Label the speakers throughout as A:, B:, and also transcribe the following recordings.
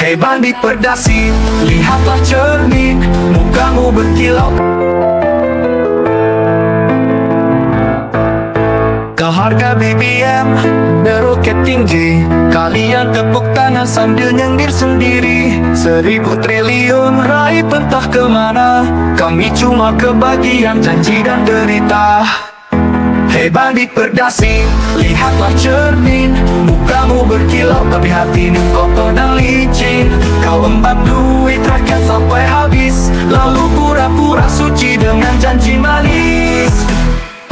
A: Hei bandit perdasi, lihatlah cermin, mukamu berkilau. Kau harga BBM meroket tinggi, kalian tepuk tangan sambil nyengir sendiri. 1000 triliun raih entah kemana, kami cuma kebagian janji dan derita. Hei bandit perdasi, lihatlah cermin, mukamu berkilau tapi hatimu kotor dan licin. Kau embat duit rakyat sampai habis, lalu pura-pura suci dengan janji manis.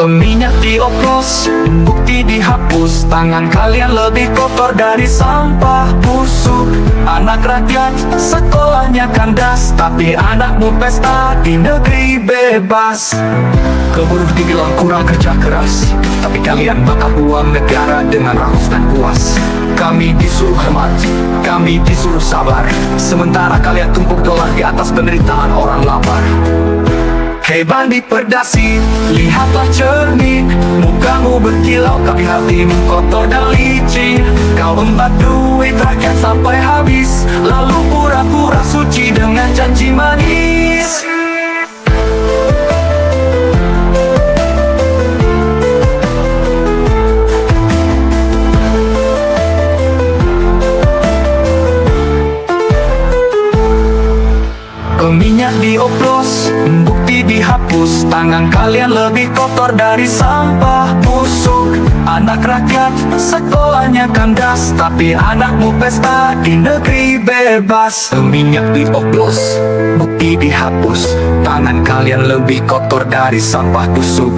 A: Minyak dioplos, bukti dihapus, tangan kalian lebih kotor dari sampah busuk. Anak rakyat sekolahnya kandas, tapi anakmu pesta di negeri bebas. Keburuh dibilang kurang kerja keras, tapi kalian bakal uang negara dengan rakus dan puas. Kami disuruh hemat, kami disuruh sabar, sementara kalian tumpuk dolar di atas penderitaan orang lapar. Hei bandit perdasi, lihatlah cermin, mukamu berkilau tapi hatimu kotor dan licin. Kau embat duit rakyat sampai habis, lalu pura-pura suci dengan janji manis. Minyak dioplos, bukti dihapus, tangan kalian lebih kotor dari sampah busuk. Anak rakyat sekolahnya kandas, tapi anakmu pesta di negeri bebas. Minyak dioplos, bukti dihapus, tangan kalian lebih kotor dari sampah busuk.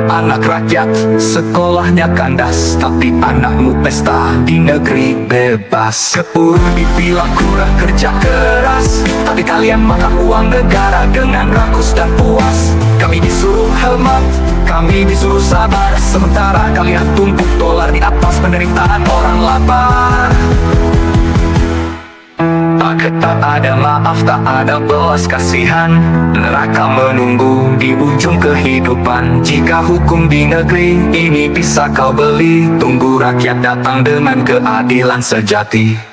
A: Anak rakyat sekolahnya kandas, tapi anakmu pesta di negeri bebas. Keburuh dibilang kurang kerja keras, tapi kalian makan uang negara dengan rakus dan puas. Kami disuruh hemat, kami disuruh sabar, sementara kalian tumpuk dolar di atas penderitaan orang lapar. Tak ada maaf, tak ada belas kasihan, neraka menunggu di ujung kehidupan. Jika hukum di negeri ini bisa kau beli, tunggu rakyat datang dengan keadilan sejati.